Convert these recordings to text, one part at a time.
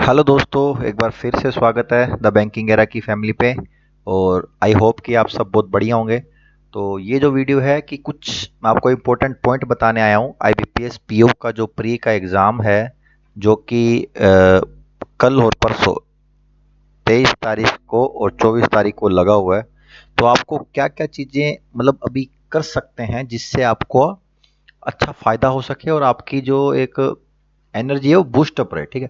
Hello दोस्तों, एक बार फिर से स्वागत है द बैंकिंग एरा की फैमिली पे। और आई होप कि आप सब बहुत बढ़िया होंगे। तो ये जो वीडियो है कि कुछ मैं आपको इम्पोर्टेंट पॉइंट बताने आया हूँ। आईबीपीएस पीओ का जो प्री का एग्ज़ाम है, जो कि कल और परसों 23 तारीख को और 24 तारीख को लगा हुआ है। तो आपको क्या क्या चीज़ें मतलब अभी कर सकते हैं जिससे आपको अच्छा फ़ायदा हो सके और आपकी जो एक एनर्जी है वो बूस्ट अप रहे। ठीक है,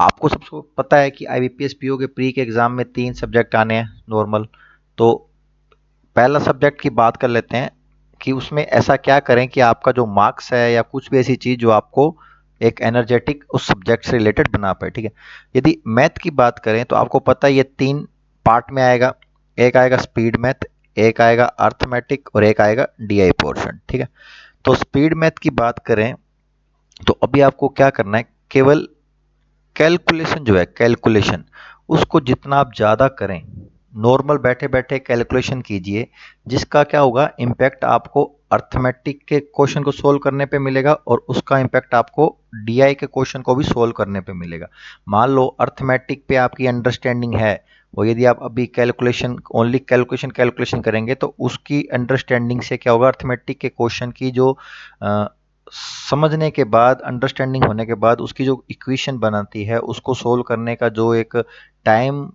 आपको सबको पता है कि आईबीपीएस पीओ के प्री के एग्जाम में 3 सब्जेक्ट आने हैं नॉर्मल। तो पहला सब्जेक्ट की बात कर लेते हैं कि उसमें ऐसा क्या करें कि आपका जो मार्क्स है या कुछ भी ऐसी चीज जो आपको एक एनर्जेटिक उस सब्जेक्ट से रिलेटेड बना पाए। ठीक है, यदि मैथ की बात करें तो आपको पता है ये 3 पार्ट में आएगा। एक आएगा स्पीड मैथ, एक आएगा अर्थमेटिक और एक आएगा डीआई पोर्शन। ठीक है, तो स्पीड मैथ की बात करें तो अभी आपको क्या करना है, केवल कैलकुलेशन जो है, कैलकुलेशन उसको जितना आप ज़्यादा करें, नॉर्मल बैठे बैठे कैलकुलेशन कीजिए, जिसका क्या होगा इम्पैक्ट आपको अर्थमेटिक के क्वेश्चन को सोल्व करने पे मिलेगा और उसका इम्पैक्ट आपको डीआई के क्वेश्चन को भी सोल्व करने पे मिलेगा। मान लो अर्थमेटिक पे आपकी अंडरस्टैंडिंग है और यदि आप अभी कैलकुलेशन ओनली कैलकुलेशन कैलकुलेशन करेंगे तो उसकी अंडरस्टैंडिंग से क्या होगा, अर्थमेटिक के क्वेश्चन की जो अ, समझने के बाद, अंडरस्टैंडिंग होने के बाद उसकी जो इक्वेशन बनाती है उसको सोल्व करने का जो एक टाइम,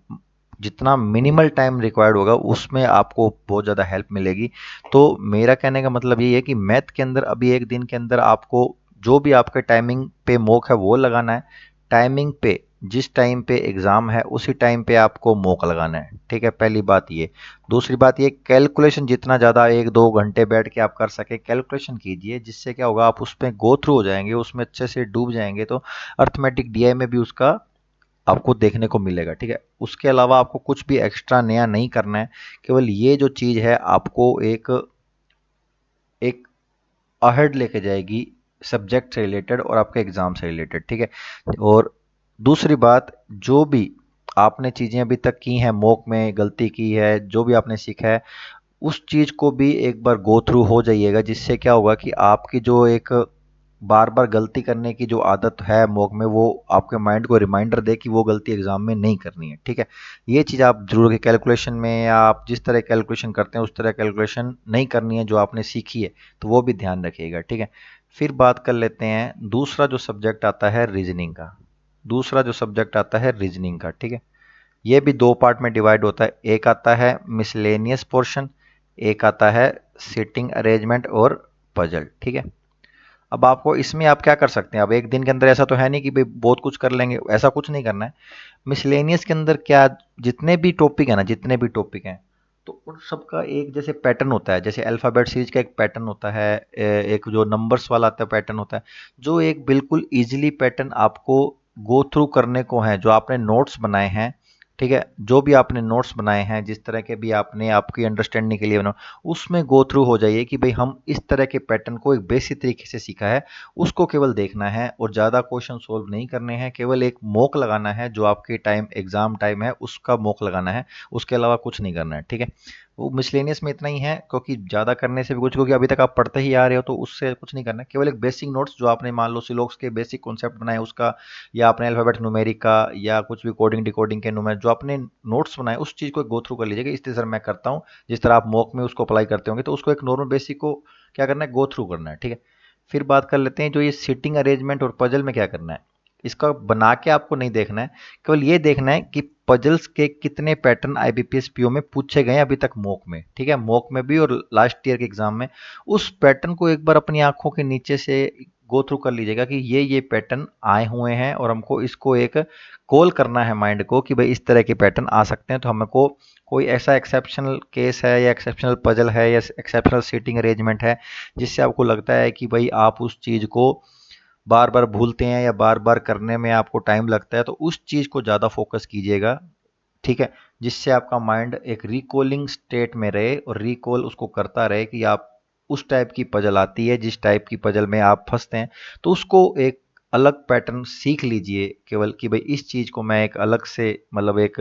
जितना मिनिमल टाइम रिक्वायर्ड होगा उसमें आपको बहुत ज़्यादा हेल्प मिलेगी। तो मेरा कहने का मतलब ये है कि मैथ के अंदर अभी एक दिन के अंदर आपको जो भी आपके टाइमिंग पे मॉक है वो लगाना है। टाइमिंग पे, जिस टाइम पे एग्ज़ाम है उसी टाइम पे आपको मॉक लगाना है। ठीक है, पहली बात ये। दूसरी बात ये, कैलकुलेशन जितना ज़्यादा 1-2 घंटे बैठ के आप कर सके कैलकुलेशन कीजिए, जिससे क्या होगा आप उसमें गो थ्रू हो जाएंगे, उसमें अच्छे से डूब जाएंगे तो अर्थमेटिक डीआई में भी उसका आपको देखने को मिलेगा। ठीक है, उसके अलावा आपको कुछ भी एक्स्ट्रा नया नहीं करना है। केवल ये जो चीज़ है आपको एक एक अहेड लेके जाएगी सब्जेक्ट से रिलेटेड और आपके एग्ज़ाम से रिलेटेड। ठीक है, और दूसरी बात, जो भी आपने चीज़ें अभी तक की हैं, मॉक में गलती की है, जो भी आपने सीखा है उस चीज़ को भी एक बार गो थ्रू हो जाइएगा, जिससे क्या होगा कि आपकी जो एक बार बार गलती करने की जो आदत है मॉक में, वो आपके माइंड को रिमाइंडर दे कि वो गलती एग्जाम में नहीं करनी है। ठीक है, ये चीज़ आप जरूर कैलकुलेशन में, या आप जिस तरह कैलकुलेशन करते हैं उस तरह कैलकुलेशन नहीं करनी है जो आपने सीखी है, तो वो भी ध्यान रखिएगा। ठीक है, फिर बात कर लेते हैं दूसरा जो सब्जेक्ट आता है रीजनिंग का। दूसरा जो सब्जेक्ट आता है रीजनिंग का, ठीक है, ये भी 2 पार्ट में डिवाइड होता है। एक आता है मिसलेनियस पोर्शन, एक आता है सीटिंग अरेंजमेंट और पजल। ठीक है, अब आपको इसमें आप क्या कर सकते हैं, अब एक दिन के अंदर ऐसा तो है नहीं कि भाई बहुत कुछ कर लेंगे, ऐसा कुछ नहीं करना है। मिसलेनियस के अंदर क्या, जितने भी टॉपिक है ना, जितने भी टॉपिक हैं, तो उन सबका एक जैसे पैटर्न होता है। जैसे अल्फ़ाबेट सीरीज का एक पैटर्न होता है, एक जो नंबर्स वाला आता है पैटर्न होता है, जो एक बिल्कुल ईजिली पैटर्न आपको गो थ्रू करने को है, जो आपने नोट्स बनाए हैं। ठीक है, जो भी आपने नोट्स बनाए हैं, जिस तरह के भी आपने आपकी अंडरस्टैंडिंग के लिए बना, उसमें गो थ्रू हो जाइए कि भाई हम इस तरह के पैटर्न को एक बेसिक तरीके से सीखा है, उसको केवल देखना है और ज़्यादा क्वेश्चन सोल्व नहीं करने हैं। केवल एक मॉक लगाना है, जो आपके टाइम एग्जाम टाइम है उसका मॉक लगाना है, उसके अलावा कुछ नहीं करना है। ठीक है, वो मिसलेनियस में इतना ही है, क्योंकि ज़्यादा करने से भी कुछ, क्योंकि अभी तक आप पढ़ते ही आ रहे हो तो उससे कुछ नहीं करना है। केवल एक बेसिक नोट्स जो आपने मान लो सिलोक्स के बेसिक कॉन्सेप्ट बनाए उसका, या अपने अल्फ़ाबेट न्यूमेरिक का, या कुछ भी कोडिंग डिकोडिंग के न्यूमेरिक जो आपने नोट्स बनाए, उस चीज़ को गो थ्रू कर लीजिएगा। इस तरह मैं करता हूँ, जिस तरह आप मॉक में उसको अप्लाई करते होंगे, तो उसको एक नॉर्मल बेसिक को क्या करना है, गो थ्रू करना है। ठीक है, फिर बात कर लेते हैं जो ये सीटिंग अरेंजमेंट और पजल में क्या करना है। इसका बना के आपको नहीं देखना है, केवल ये देखना है कि पजल्स के कितने पैटर्न आईबीपीएस पीओ में पूछे गए अभी तक मॉक में। ठीक है, मॉक में भी और लास्ट ईयर के एग्जाम में, उस पैटर्न को एक बार अपनी आंखों के नीचे से गो थ्रू कर लीजिएगा कि ये पैटर्न आए हुए हैं और हमको इसको एक कॉल करना है माइंड को कि भाई इस तरह के पैटर्न आ सकते हैं। तो हमको कोई ऐसा एक्सेप्शनल केस है या एक्सेप्शनल पजल है या एक्सेप्शनल सीटिंग अरेंजमेंट है जिससे आपको लगता है कि भाई आप उस चीज़ को बार बार भूलते हैं या बार बार करने में आपको टाइम लगता है, तो उस चीज़ को ज़्यादा फोकस कीजिएगा। ठीक है, जिससे आपका माइंड एक रिकॉलिंग स्टेट में रहे और रिकॉल उसको करता रहे कि आप उस टाइप की पजल आती है जिस टाइप की पजल में आप फंसते हैं, तो उसको एक अलग पैटर्न सीख लीजिए केवल कि भाई इस चीज़ को मैं एक अलग से मतलब एक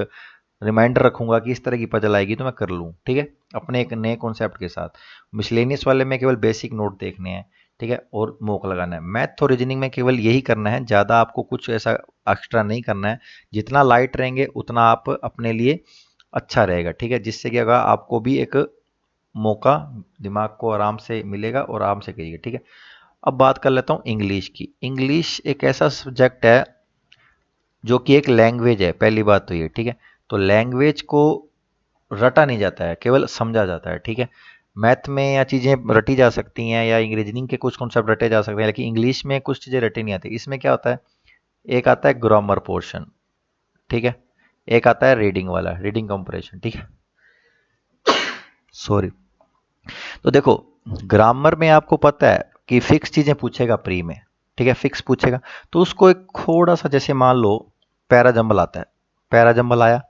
रिमाइंडर रखूंगा कि इस तरह की पजल आएगी तो मैं कर लूँ। ठीक है, अपने एक नए कॉन्सेप्ट के साथ। मिसलेनियस वाले में केवल बेसिक नोट देखने हैं। ठीक है, और मोक लगाना है। मैथ और रीजनिंग में केवल यही करना है, ज़्यादा आपको कुछ ऐसा एक्स्ट्रा नहीं करना है। जितना लाइट रहेंगे उतना आप अपने लिए अच्छा रहेगा, ठीक है, जिससे क्या होगा आपको भी एक मौका, दिमाग को आराम से मिलेगा और आराम से करिएगा, ठीक है। अब बात कर लेता हूँ इंग्लिश की। इंग्लिश एक ऐसा सब्जेक्ट है जो कि एक लैंग्वेज है, पहली बात तो ये, ठीक है। तो लैंग्वेज को रटा नहीं जाता है, केवल समझा जाता है, ठीक है। मैथ में या चीज़ें रटी जा सकती हैं या रीजनिंग के कुछ कॉन्सेप्ट रटे जा सकते हैं, लेकिन इंग्लिश में कुछ चीज़ें रटी नहीं आती। इसमें क्या होता है, एक आता है ग्रामर पोर्शन, ठीक है, एक आता है रीडिंग वाला, रीडिंग कंप्रेशन, ठीक है, सॉरी। तो देखो, ग्रामर में आपको पता है कि फिक्स चीज़ें पूछेगा प्री में, ठीक है, फिक्स पूछेगा। तो उसको एक थोड़ा सा, जैसे मान लो पैरा जंबल आता है, पैरा जंबल आया,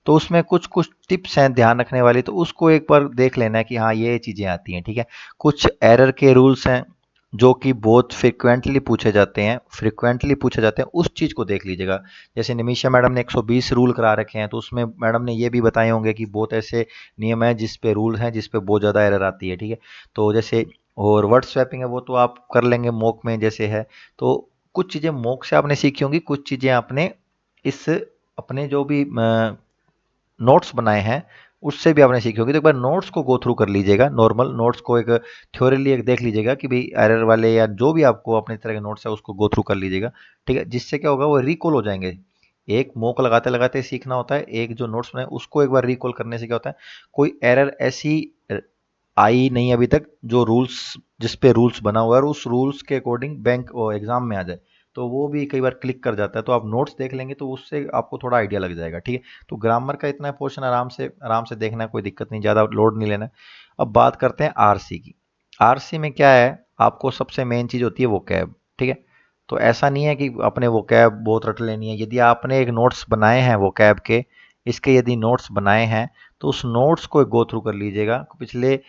तो उसमें कुछ कुछ टिप्स हैं ध्यान रखने वाली, तो उसको एक बार देख लेना है कि हाँ ये चीज़ें आती हैं, ठीक है। कुछ एरर के रूल्स हैं जो कि बहुत फ्रिक्वेंटली पूछे जाते हैं, उस चीज़ को देख लीजिएगा। जैसे निमिषा मैडम ने 120 रूल करा रखे हैं, तो उसमें मैडम ने ये भी बताए होंगे कि बहुत ऐसे नियम हैं जिस पे रूल हैं जिस पे बहुत ज़्यादा एरर आती है, ठीक है। तो जैसे और वर्ड स्वैपिंग है वो तो आप कर लेंगे मॉक में जैसे है। तो कुछ चीज़ें मॉक से आपने सीखी होंगी, कुछ चीज़ें आपने इस अपने जो भी नोट्स बनाए हैं उससे भी आपने सीखी होगी। तो एक बार नोट्स को गो थ्रू कर लीजिएगा, नॉर्मल नोट्स को एक थ्योरली एक देख लीजिएगा कि भाई एरर वाले या जो भी आपको अपने तरह के नोट्स है उसको गो थ्रू कर लीजिएगा, ठीक है। जिससे क्या होगा, वो रिकॉल हो जाएंगे। एक मॉक लगाते लगाते सीखना होता है, एक जो नोट्स बनाए उसको एक बार रिकॉल करने से क्या होता है, कोई एरर ऐसी आई नहीं अभी तक जो रूल्स, जिस पे रूल्स बना हुआ है और उस रूल्स के अकॉर्डिंग बैंक एग्जाम में आ जाए, तो वो भी कई बार क्लिक कर जाता है। तो आप नोट्स देख लेंगे तो उससे आपको थोड़ा आइडिया लग जाएगा, ठीक है। तो ग्रामर का इतना पोर्शन आराम से देखना है, कोई दिक्कत नहीं, ज़्यादा लोड नहीं लेना है। अब बात करते हैं आरसी की। आरसी में क्या है, आपको सबसे मेन चीज़ होती है वो कैब, ठीक है। तो ऐसा नहीं है कि अपने वो कैब बहुत रट लेनी है। यदि आपने एक नोट्स बनाए हैं वो कैब के, इसके यदि नोट्स बनाए हैं तो उस नोट्स को गो थ्रू कर लीजिएगा। पिछले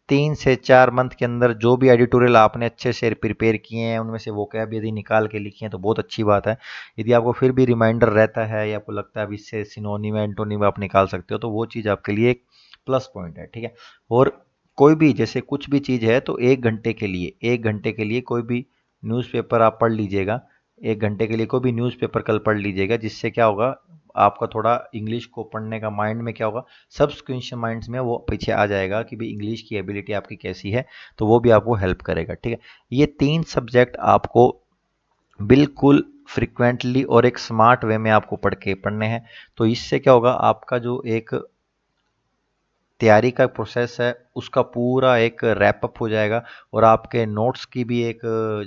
3 से 4 मंथ के अंदर जो भी एडिटोरियल आपने अच्छे से प्रिपेयर किए हैं उनमें से वो कैब यदि निकाल के लिखी हैं तो बहुत अच्छी बात है। यदि आपको फिर भी रिमाइंडर रहता है या आपको लगता है अब इससे सिनोनिम एंटोनिम आप निकाल सकते हो, तो वो चीज़ आपके लिए एक प्लस पॉइंट है, ठीक है। और कोई भी जैसे कुछ भी चीज़ है तो 1 घंटे के लिए कोई भी न्यूज़पेपर आप पढ़ लीजिएगा। 1 घंटे के लिए कोई भी न्यूज़पेपर कल पढ़ लीजिएगा, जिससे क्या होगा आपका थोड़ा इंग्लिश को पढ़ने का माइंड में क्या होगा, सबकॉन्शियस माइंड्स में वो पीछे आ जाएगा कि भाई इंग्लिश की एबिलिटी आपकी कैसी है, तो वो भी आपको हेल्प करेगा, ठीक है। ये 3 सब्जेक्ट आपको बिल्कुल फ्रिक्वेंटली और एक स्मार्ट वे में आपको पढ़ने हैं। तो इससे क्या होगा, आपका जो एक तैयारी का प्रोसेस है उसका पूरा एक रैप अप हो जाएगा और आपके नोट्स की भी एक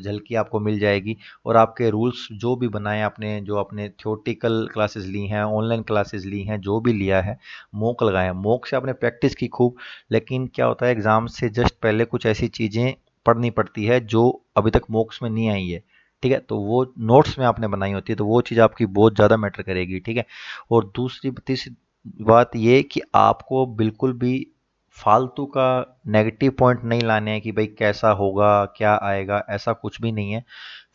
झलकी आपको मिल जाएगी। और आपके रूल्स जो भी बनाए आपने, जो आपने थियोरेटिकल क्लासेस ली हैं, ऑनलाइन क्लासेस ली हैं, जो भी लिया है, मॉक लगाए हैं, मॉक से आपने प्रैक्टिस की खूब। लेकिन क्या होता है, एग्ज़ाम से जस्ट पहले कुछ ऐसी चीज़ें पढ़नी पड़ती है जो अभी तक मॉक्स में नहीं आई है, ठीक है। तो वो नोट्स में आपने बनाई होती है, तो वो चीज़ आपकी बहुत ज़्यादा मैटर करेगी, ठीक है। और दूसरी तीसरी बात ये कि आपको बिल्कुल भी फालतू का नेगेटिव पॉइंट नहीं लाने हैं कि भाई कैसा होगा क्या आएगा, ऐसा कुछ भी नहीं है।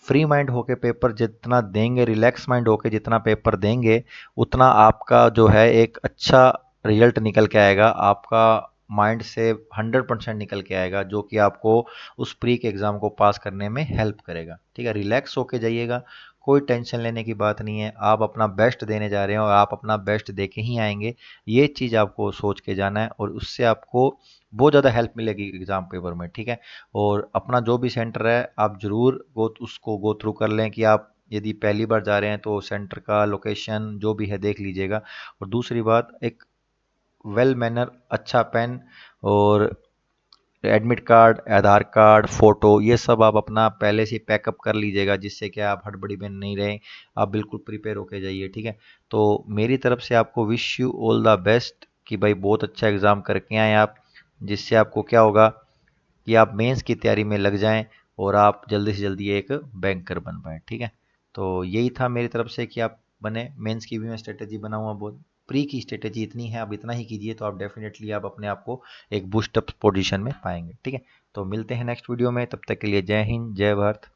फ्री माइंड होके पेपर जितना देंगे, रिलैक्स माइंड होके जितना पेपर देंगे, उतना आपका जो है एक अच्छा रिजल्ट निकल के आएगा। आपका माइंड से 100% निकल के आएगा, जो कि आपको उस प्री के एग्ज़ाम को पास करने में हेल्प करेगा, ठीक है। रिलैक्स होके जाइएगा, कोई टेंशन लेने की बात नहीं है। आप अपना बेस्ट देने जा रहे हो और आप अपना बेस्ट दे के ही आएंगे, ये चीज़ आपको सोच के जाना है और उससे आपको बहुत ज़्यादा हेल्प मिलेगी एग्ज़ाम पेपर में, ठीक है। और अपना जो भी सेंटर है आप ज़रूर उसको गो थ्रू कर लें कि आप यदि पहली बार जा रहे हैं तो सेंटर का लोकेशन जो भी है देख लीजिएगा। और दूसरी बात, एक वेल मैनर अच्छा पेन और एडमिट कार्ड, आधार कार्ड, फोटो, ये सब आप अपना पहले से पैकअप कर लीजिएगा, जिससे कि आप हड़बड़ी में नहीं रहें, आप बिल्कुल प्रिपेयर होके जाइए, ठीक है। तो मेरी तरफ से आपको wish you all the best कि भाई बहुत अच्छा एग्ज़ाम करके आएँ आप, जिससे आपको क्या होगा कि आप मेंस की तैयारी में लग जाएं और आप जल्दी से जल्दी एक बैंकर बन पाएँ, ठीक है। तो यही था मेरी तरफ से कि आप बने। मेंस की भी मैं स्ट्रेटेजी बनाऊंगा, बहुत प्री की स्ट्रेटेजी इतनी है, आप इतना ही कीजिए तो आप डेफिनेटली आप अपने आप को एक बूस्ट अप पोजीशन में पाएंगे, ठीक है। तो मिलते हैं नेक्स्ट वीडियो में, तब तक के लिए जय हिंद, जय भारत।